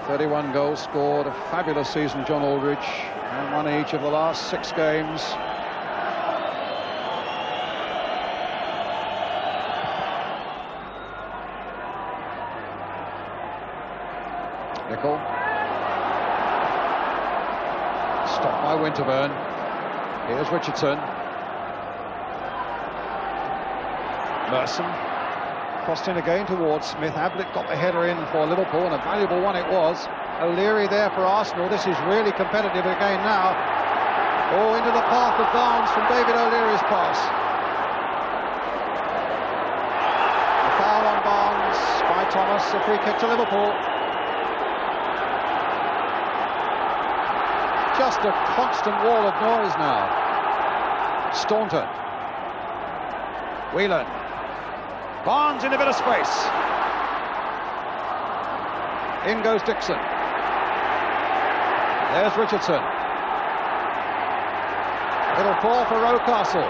31 goals scored, a fabulous season, John Aldridge, and won each of the last 6 games. Nicol. Stopped by Winterburn. Here's Richardson. Merson. Crossed in again towards Smith. Ablett got the header in for Liverpool, and a valuable one it was. O'Leary there for Arsenal. This is really competitive again now. Oh, into the path of Barnes from David O'Leary's pass. A foul on Barnes by Thomas. A free kick to Liverpool. Just a constant wall of noise now. Staunton. Whelan. Barnes in a bit of space. In goes Dixon. There's Richardson. Little fall for Rocastle.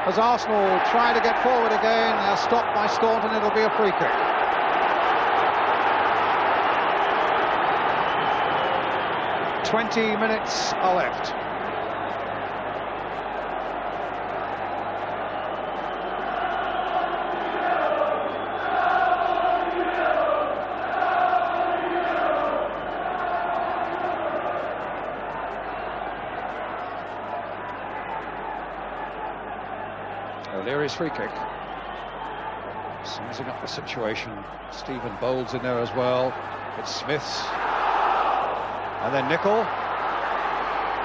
As Arsenal try to get forward again, they're stopped by Staunton. It'll be a free kick. "20 minutes are left. O'Leary's free kick. Sizing up the situation. Stephen Bowles in there as well. It's Smith's. And then Nicol.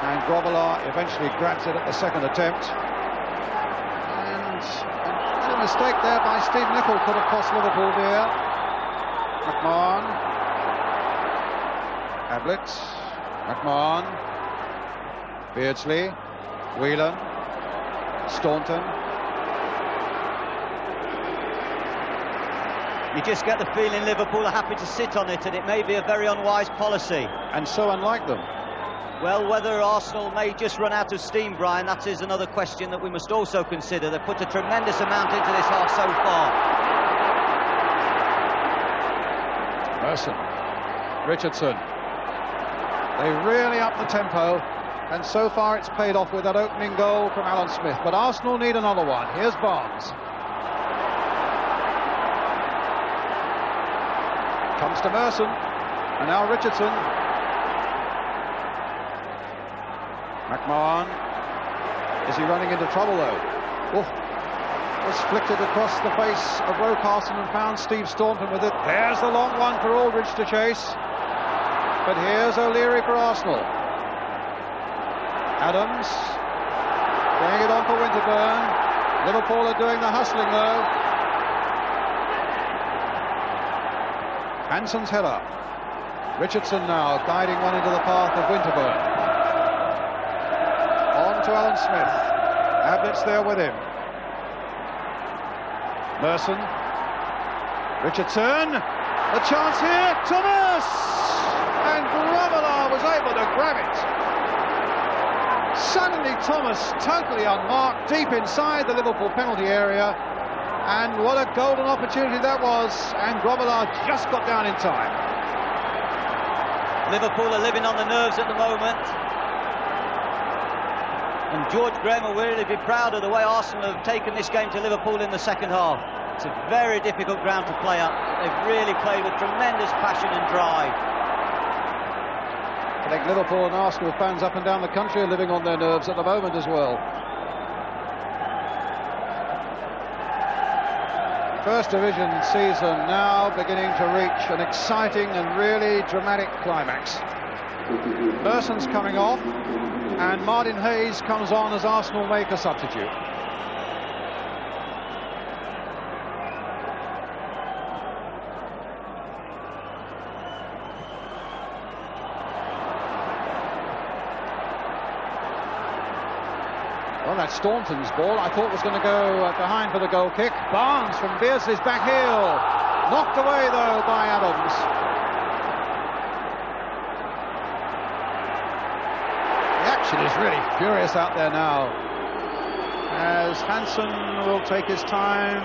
And Grobbelaar eventually grabs it at the second attempt. And a mistake there by Steve Nicol could have cost Liverpool there. McMahon. Ablett. McMahon. Beardsley. Whelan. Staunton. You just get the feeling Liverpool are happy to sit on it, and it may be a very unwise policy. And so unlike them. Well, whether Arsenal may just run out of steam, Brian, that is another question that we must also consider. They've put a tremendous amount into this half so far. Merson. Richardson. They really up the tempo, and so far it's paid off with that opening goal from Alan Smith. But Arsenal need another one. Here's Barnes. Comes to Merson, and now Richardson. McMahon. Is he running into trouble though? Oh, was flicked it across the face of Rocastle and found Steve Staunton with it. There's the long one for Aldridge to chase. But here's O'Leary for Arsenal. Adams. Playing it on for Winterburn. Liverpool are doing the hustling though. Hanson's header. Richardson now guiding one into the path of Winterburn. On to Alan Smith. Ablett's there with him. Merson. Richardson. A chance here. Thomas! And Grobbelaar was able to grab it. Suddenly Thomas totally unmarked deep inside the Liverpool penalty area. And what a golden opportunity that was, and Grobbelaar just got down in time. Liverpool are living on the nerves at the moment, and George Graham will really be proud of the way Arsenal have taken this game to Liverpool in the second half. It's a very difficult ground to play at. They've really played with tremendous passion and drive. I think Liverpool and Arsenal fans up and down the country are living on their nerves at the moment as well. First Division season now beginning to reach an exciting and really dramatic climax. Merson's coming off, and Martin Hayes comes on as Arsenal make a substitute. Well, that's Staunton's ball. I thought was going to go behind for the goal kick. Barnes from Beardsley's back heel. Knocked away, though, by Adams. The action is really furious out there now, as Hansen will take his time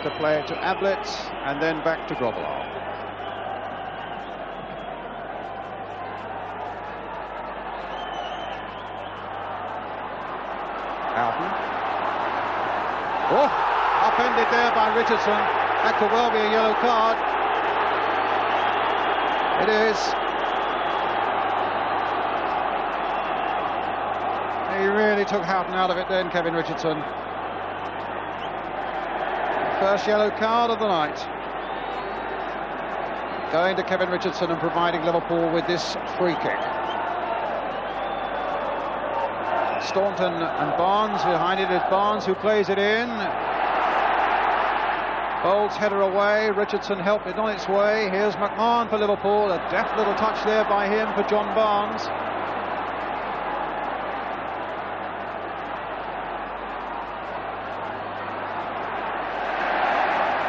to play it to Ablett, and then back to Grobbelaar. Houghton. Oh, upended there by Richardson. That could well be a yellow card. It is. He really took Houghton out of it then, Kevin Richardson. First yellow card of the night. Going to Kevin Richardson and providing Liverpool with this free kick. Staunton and Barnes, behind it is Barnes who plays it in. Bowles header away, Richardson helped it on its way. Here's McMahon for Liverpool, a deft little touch there by him for John Barnes.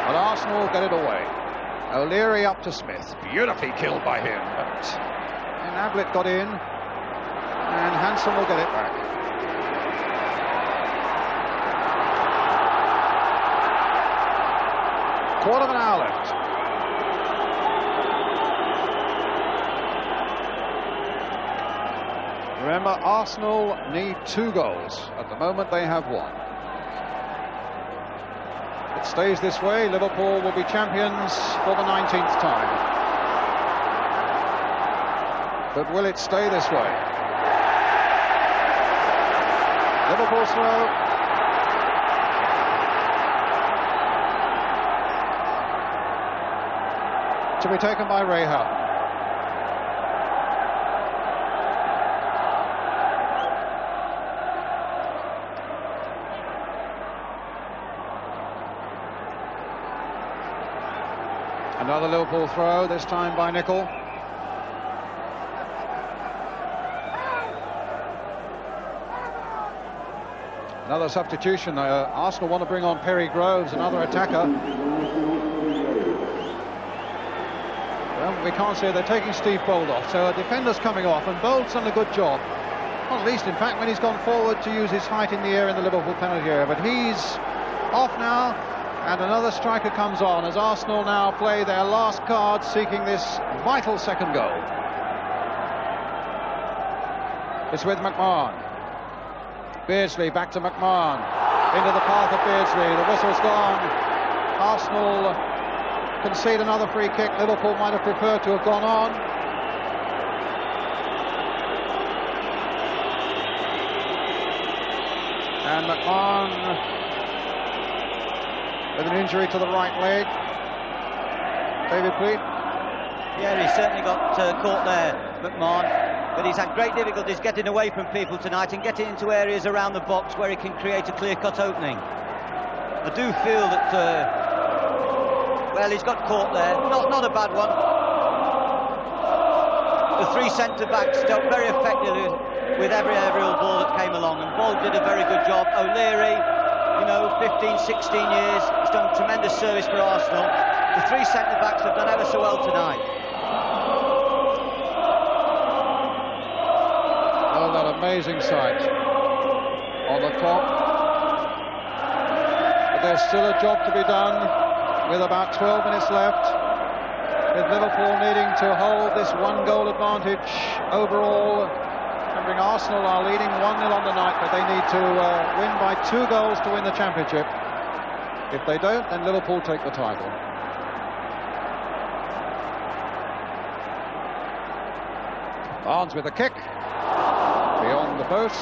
But Arsenal get it away. O'Leary up to Smith, beautifully killed by him, but Ablett got in, and Hansen will get it back. Quarter of an hour left. Remember, Arsenal need 2 goals. At the moment they have 1. If it stays this way, Liverpool will be champions for the 19th time. But will it stay this way? Liverpool's throw. To be taken by Rahal. Another Liverpool throw, this time by Nicol. Another substitution. Arsenal want to bring on Perry Groves, another attacker. Well, we can't say they're taking Steve Bold off, so a defender's coming off, and Bold's done a good job. Not least, in fact, when he's gone forward to use his height in the air in the Liverpool penalty area. But he's off now, and another striker comes on as Arsenal now play their last card, seeking this vital second goal. It's with McMahon. Beardsley back to McMahon. Into the path of Beardsley. The whistle's gone. Arsenal concede another free kick. Liverpool might have preferred to have gone on. And McMahon with an injury to the right leg. David Pleat. Yeah, he certainly got caught there, McMahon. But he's had great difficulties getting away from people tonight and getting into areas around the box where he can create a clear-cut opening. I do feel that, well, he's got caught there. Not a bad one. The 3 centre-backs dealt very effectively with every aerial ball that came along, and Bold did a very good job. O'Leary, you know, 15, 16 years, he's done tremendous service for Arsenal. The 3 centre-backs have done ever so well tonight. Oh, that amazing sight on the clock. But there's still a job to be done with about 12 minutes left, with Liverpool needing to hold this 1-goal advantage overall. Remembering Arsenal are leading 1-0 on the night, but they need to win by 2 goals to win the championship. If they don't, then Liverpool take the title. Barnes with a kick. Beyond the post,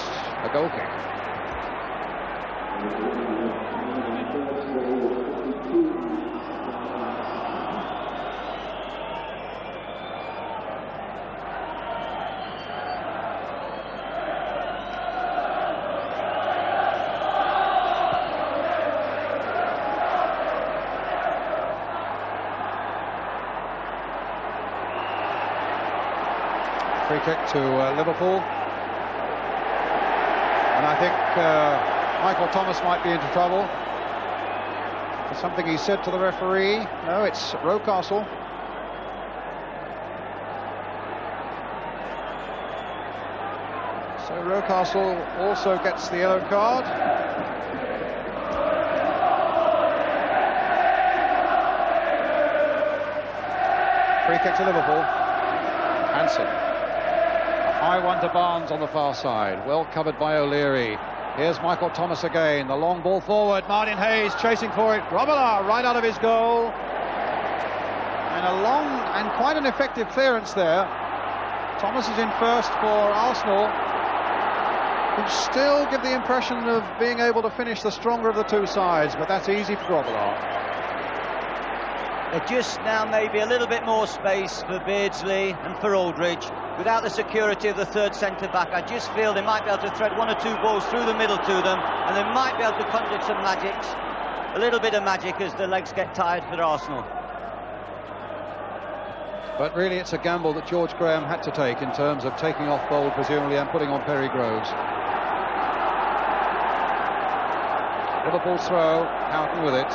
a goal kick. Free kick to Liverpool. And I think Michael Thomas might be into trouble for something he said to the referee. No, it's Rocastle. So Rocastle also gets the yellow card. Free kick to Liverpool. Hansen. A high one to Barnes on the far side. Well covered by O'Leary. Here's Michael Thomas again, the long ball forward, Martin Hayes chasing for it, Grobbelaar right out of his goal, and a long and quite an effective clearance there. Thomas is in first for Arsenal, who still give the impression of being able to finish the stronger of the two sides, but that's easy for Grobbelaar. There just now maybe a little bit more space for Beardsley and for Aldridge. Without the security of the third centre-back, I just feel they might be able to thread one or two balls through the middle to them, and they might be able to conjure some magic, a little bit of magic as the legs get tired for Arsenal. But really it's a gamble that George Graham had to take in terms of taking off Bold, presumably, and putting on Perry Groves. Liverpool's throw, Houghton with it.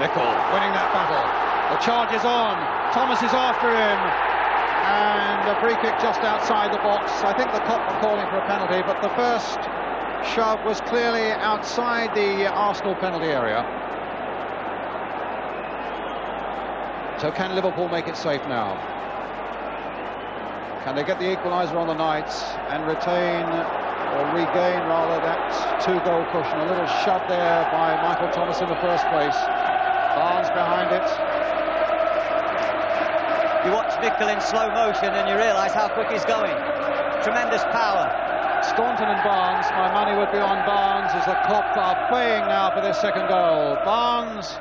Nicol winning that battle. The charge is on. Thomas is after him. And a free kick just outside the box. I think the cop were calling for a penalty, but the first shove was clearly outside the Arsenal penalty area. So can Liverpool make it safe now? Can they get the equaliser on the night and retain, or regain rather, that two-goal cushion? A little shove there by Michael Thomas in the first place. Barnes behind it. You watch Nicol in slow motion and you realise how quick he's going. Tremendous power. Staunton and Barnes, my money would be on Barnes, as the Kop are playing now for their second goal. Barnes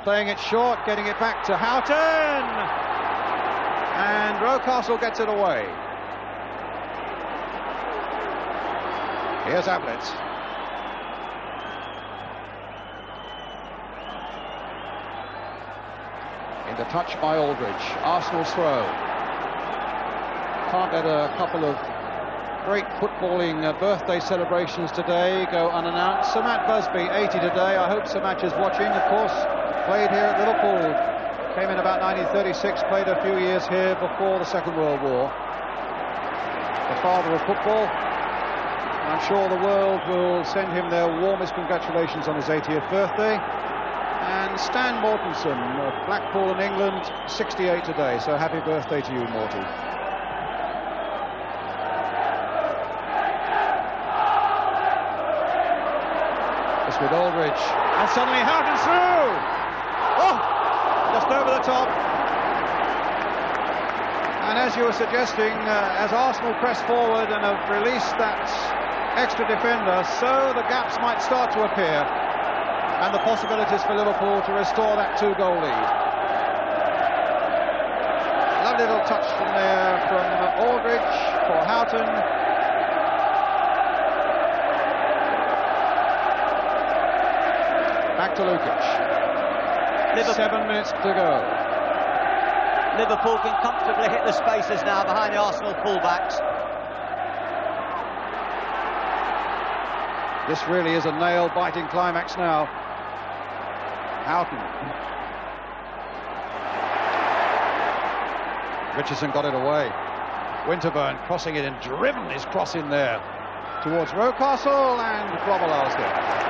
playing it short, getting it back to Houghton, and Rocastle gets it away. Here's Ablett. Into touch by Aldridge. Arsenal's throw. Can't let a couple of great footballing birthday celebrations today go unannounced. Sir Matt Busby, 80 today. I hope Sir Matt is watching. Of course, played here at Liverpool. Came in about 1936, played a few years here before the Second World War. The father of football. I'm sure the world will send him their warmest congratulations on his 80th birthday. And Stan Mortensen of Blackpool in England, 68 today, so happy birthday to you, Morty. This with Aldridge, and suddenly Houghton through! Oh, just over the top. And as you were suggesting, as Arsenal press forward and have released that extra defender, so the gaps might start to appear, and the possibilities for Liverpool to restore that two-goal lead. Lovely little touch from there from Aldridge for Houghton. Back to Lukic. 7 minutes to go. Liverpool can comfortably hit the spaces now behind the Arsenal fullbacks. This really is a nail-biting climax now. Houghton. Richardson got it away. Winterburn crossing it and driven his cross in there towards Rocastle, and Grobbelaar's there.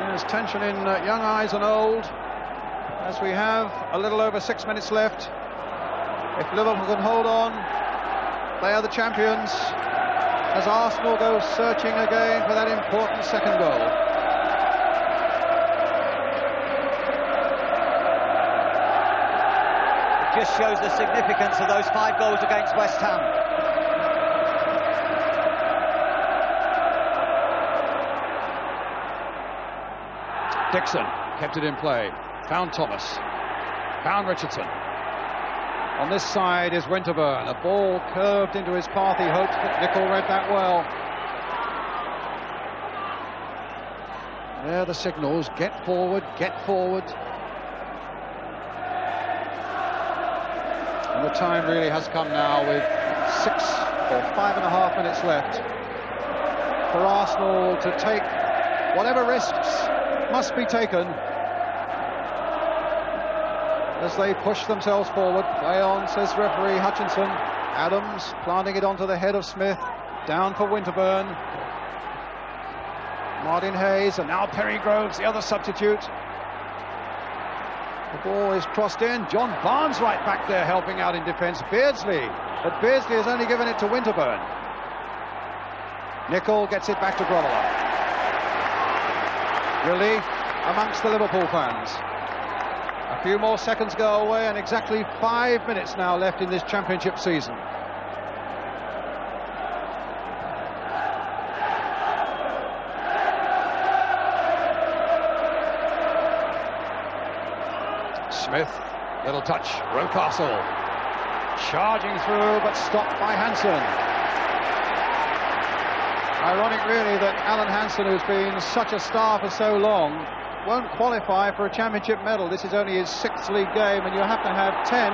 There's tension in young eyes and old, as we have a little over 6 minutes left. If Liverpool can hold on, they are the champions, as Arsenal go searching again for that important second goal. It just shows the significance of those 5 goals against West Ham. Dixon kept it in play, found Thomas, found Richardson. On this side is Winterburn. A ball curved into his path. He hopes that Nicol read that well. There the signals. Get forward, get forward. And the time really has come now, with 6 or 5.5 minutes left, for Arsenal to take whatever risks must be taken as they push themselves forward. Play on, says referee Hutchinson. Adams planting it onto the head of Smith. Down for Winterburn. Martin Hayes, and now Perry Groves, the other substitute. The ball is crossed in. John Barnes right back there helping out in defence. Beardsley, but Beardsley has only given it to Winterburn. Nicol gets it back to Grobbelaar. Relief amongst the Liverpool fans. A few more seconds go away, and exactly 5 minutes now left in this championship season. Smith, little touch, Rocastle charging through, but stopped by Hansen. Ironic really that Alan Hansen, who's been such a star for so long, won't qualify for a championship medal. This is only his 6th league game, and you have to have 10.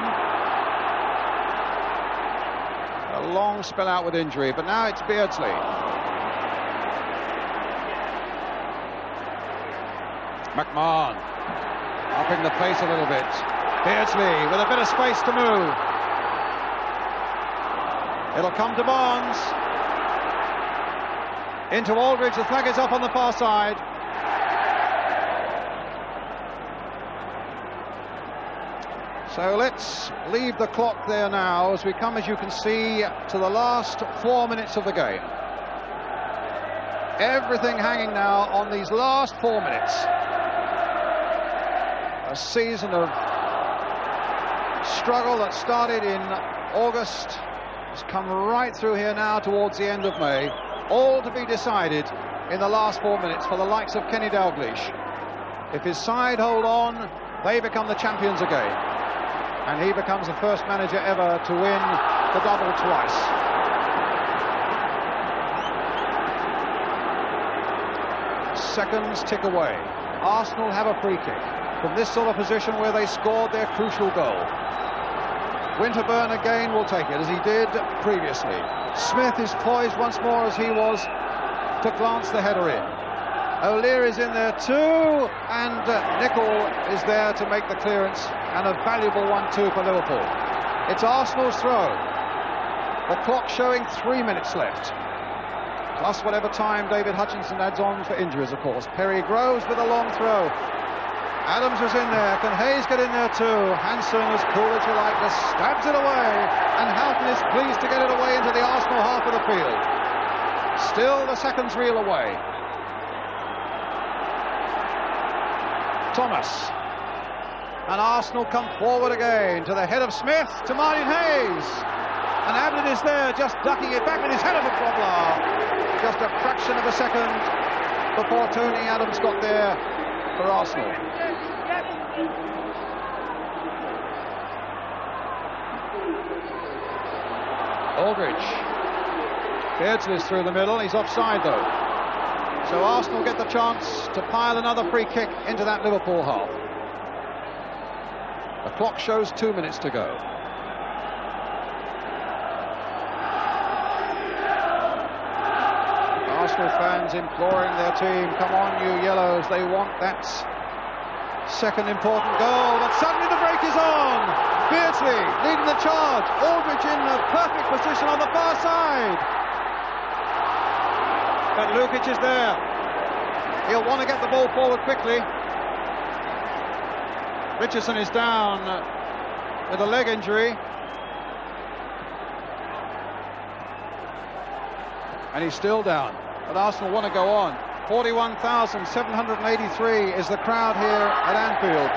A long spell out with injury, but now it's Beardsley. McMahon upping the pace a little bit. Beardsley with a bit of space to move. It'll come to Barnes. Into Aldridge, the flag is up on the far side. So let's leave the clock there now as we come, as you can see, to the last 4 minutes of the game. Everything hanging now on these last 4 minutes. A season of struggle that started in August has come right through here now towards the end of May. All to be decided in the last 4 minutes for the likes of Kenny Dalglish. If his side hold on, they become the champions again. And he becomes the first manager ever to win the double twice. Seconds tick away. Arsenal have a free kick from this sort of position where they scored their crucial goal. Winterburn again will take it, as he did previously. Smith is poised once more, as he was, to glance the header in. O'Leary is in there too, and Nicol is there to make the clearance, and a valuable one too for Liverpool. It's Arsenal's throw. The clock showing 3 minutes left, plus whatever time David Hutchinson adds on for injuries, of course. Perry Groves with a long throw. Adams was in there. Can Hayes get in there too? Hansen, as cool as you like, just stabs it away, and Houghton is pleased to get it away into the Arsenal half of the field. Still the seconds reel away. Thomas, and Arsenal come forward again to the head of Smith, to Martin Hayes, and Ablett is there just ducking it back with his header for Grobbelaar. Just a fraction of a second before Tony Adams got there for Arsenal. Aldridge, Beardsley's through the middle, he's offside though. So Arsenal get the chance to pile another free kick into that Liverpool half. The clock shows 2 minutes to go. Arsenal fans imploring their team, come on you yellows, they want that second important goal, but suddenly the break is on. Beardsley leading the charge, Aldridge in a perfect position on the far side. But Lukic is there. He'll want to get the ball forward quickly. Richardson is down with a leg injury. And he's still down. But Arsenal want to go on. 41,783 is the crowd here at Anfield.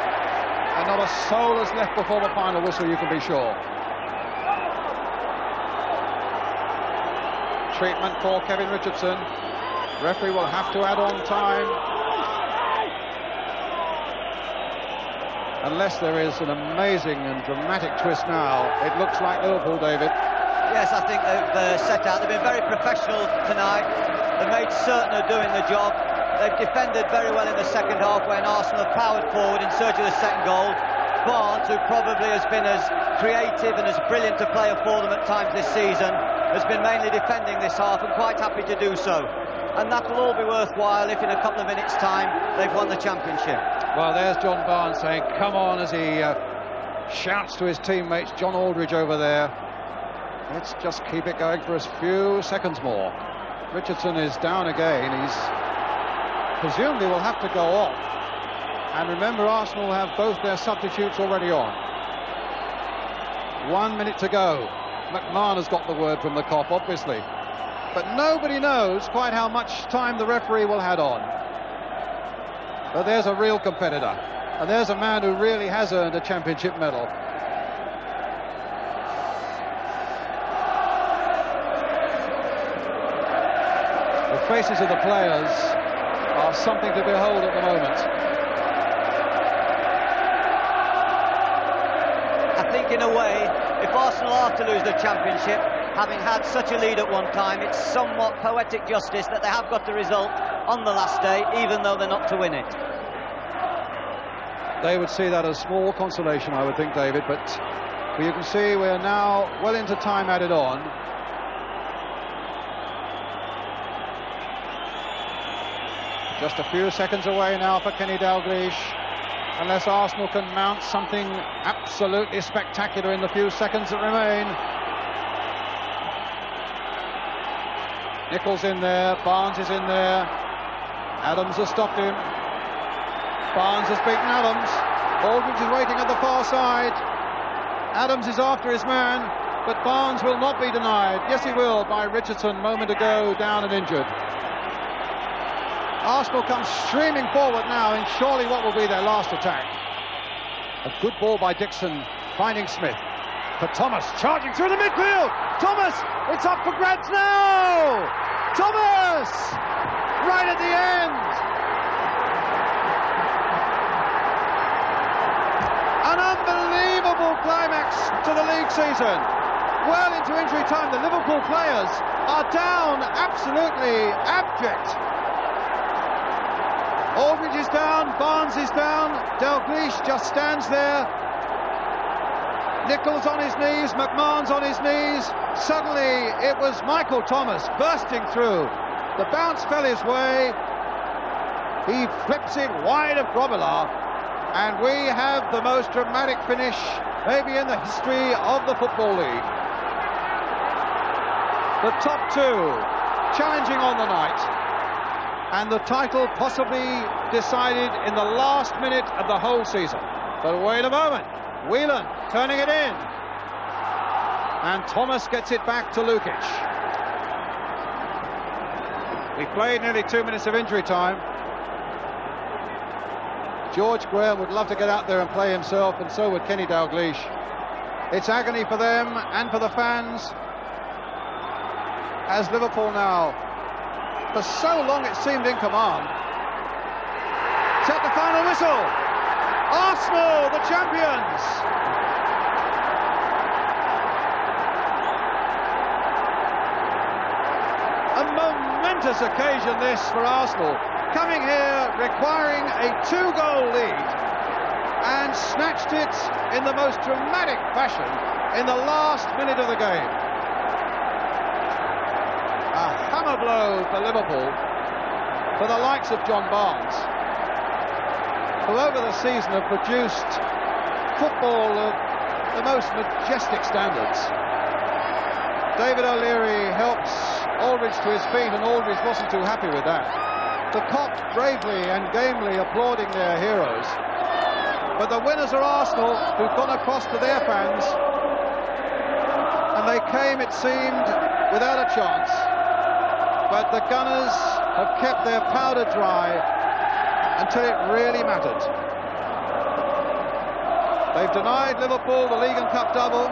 And not a soul is left before the final whistle, you can be sure. Treatment for Kevin Richardson. Referee will have to add on time. Unless there is an amazing and dramatic twist now. It looks like Liverpool, David. Yes, I think they've set out. They've been very professional tonight. They've made certain of doing the job. They've defended very well in the second half when Arsenal have powered forward in search of the second goal. Barnes, who probably has been as creative and as brilliant a player for them at times this season, has been mainly defending this half and quite happy to do so. And that will all be worthwhile if in a couple of minutes' time they've won the championship. Well, there's John Barnes saying, come on, as he shouts to his teammates, John Aldridge over there. Let's just keep it going for a few seconds more. Richardson is down again. He's presumably will have to go off. And remember, Arsenal have both their substitutes already on. 1 minute to go. McMahon has got the word from the cop, obviously. But nobody knows quite how much time the referee will have on. But there's a real competitor. And there's a man who really has earned a championship medal. The faces of the players are something to behold at the moment. I think in a way, if Arsenal are to lose the championship, having had such a lead at one time, it's somewhat poetic justice that they have got the result on the last day, even though they're not to win it. They would see that as small consolation, I would think, David, but you can see we're now well into time added on. Just a few seconds away now for Kenny Dalglish, unless Arsenal can mount something absolutely spectacular in the few seconds that remain. Nichols in there, Barnes is in there, Adams has stopped him. Barnes has beaten Adams. Aldridge is waiting at the far side. Adams is after his man, but Barnes will not be denied. Yes, he will, by Richardson, moment ago, down and injured. Arsenal comes streaming forward now in surely what will be their last attack. A good ball by Dixon, finding Smith. For Thomas, charging through the midfield. Thomas, it's up for grabs now! Thomas! Right at the end! An unbelievable climax to the league season. Well into injury time, the Liverpool players are down, absolutely abject. Aldridge is down, Barnes is down, Dalglish just stands there. Nichols on his knees, McMahon's on his knees. Suddenly it was Michael Thomas bursting through. The bounce fell his way. He flips it wide of Grobbelaar. And we have the most dramatic finish maybe in the history of the Football League. The top two challenging on the night, and the title possibly decided in the last minute of the whole season. But wait a moment, Whelan turning it in, and Thomas gets it back to Lukic. We played nearly 2 minutes of injury time. George Graham would love to get out there and play himself, and so would Kenny Dalglish. It's agony for them and for the fans, as Liverpool now, for so long it seemed in command, set the final whistle. Arsenal, the champions. A momentous occasion this for Arsenal, coming here requiring a 2-goal lead, and snatched it in the most dramatic fashion in the last minute of the game. A hammer blow for Liverpool, for the likes of John Barnes, who over the season have produced football of the most majestic standards. David O'Leary helps Aldridge to his feet, and Aldridge wasn't too happy with that. The Kop bravely and gamely applauding their heroes. But the winners are Arsenal, who've gone across to their fans, and they came, it seemed, without a chance. But the Gunners have kept their powder dry until it really mattered. They've denied Liverpool the League and Cup double.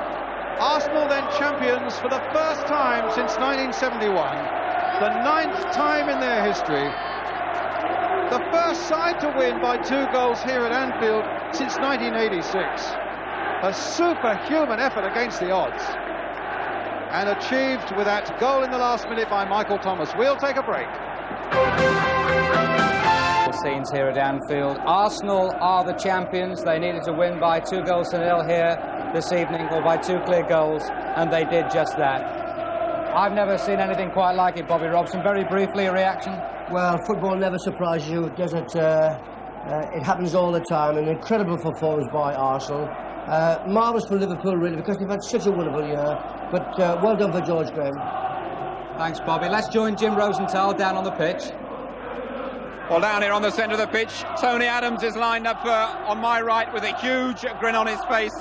Arsenal then champions for the first time since 1971, the 9th time in their history. The first side to win by 2 goals here at Anfield since 1986. A superhuman effort against the odds, and achieved with that goal in the last minute by Michael Thomas. We'll take a break. Scenes here at Anfield. Arsenal are the champions. They needed to win by 2-0 here this evening, or by 2 clear goals, and they did just that. I've never seen anything quite like it, Bobby Robson. Very briefly, a reaction? Well, football never surprises you, does it? It happens all the time. An incredible performance by Arsenal. Marvellous for Liverpool, really, because they've had such a wonderful year. But well done for George Graham. Thanks, Bobby. Let's join Jim Rosenthal down on the pitch. Well, down here on the centre of the pitch, Tony Adams is lined up on my right with a huge grin on his face.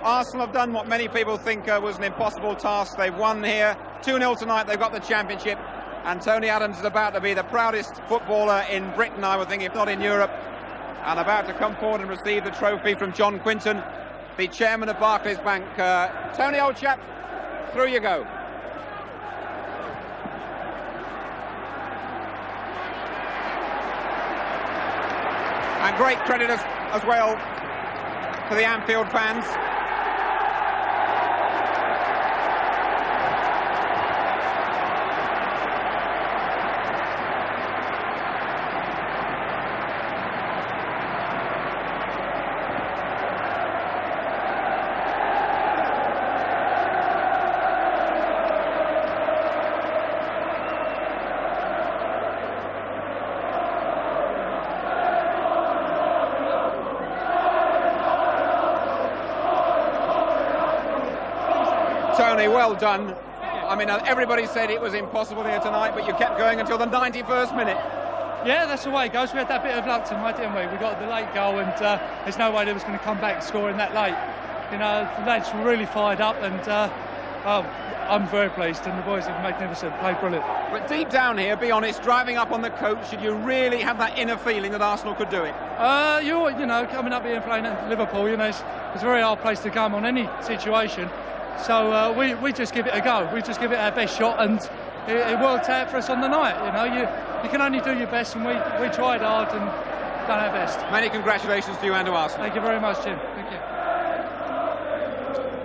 Arsenal have done what many people think was an impossible task. They've won here 2-0 tonight. They've got the championship, and Tony Adams is about to be the proudest footballer in Britain, I would think, if not in Europe, and about to come forward and receive the trophy from John Quinton, the chairman of Barclays Bank. Tony, old chap, through you go. And great credit as well to the Anfield fans. Tony, well done. I mean, everybody said it was impossible here tonight, but you kept going until the 91st minute. Yeah, that's the way it goes. We had that bit of luck tonight, didn't we? We got the late goal, and there's no way they was going to come back scoring that late. You know, the lads were really fired up, and I'm very pleased, and the boys have magnificent, played brilliant. But deep down here, be honest, driving up on the coach, did you really have that inner feeling that Arsenal could do it? You know, coming up here and playing at Liverpool, you know, it's a very hard place to come on any situation. So we just give it a go. We just give it our best shot, and it worked out for us on the night. You know, you can only do your best, and we tried hard and done our best. Many congratulations to you and to Arsenal. Thank you very much, Jim. Thank you.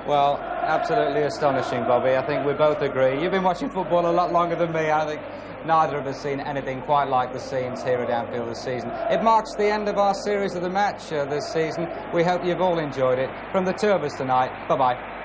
Well, absolutely astonishing, Bobby. I think we both agree. You've been watching football a lot longer than me. I think neither of us seen anything quite like the scenes here at Anfield this season. It marks the end of our series of the match this season. We hope you've all enjoyed it. From the two of us tonight, bye-bye.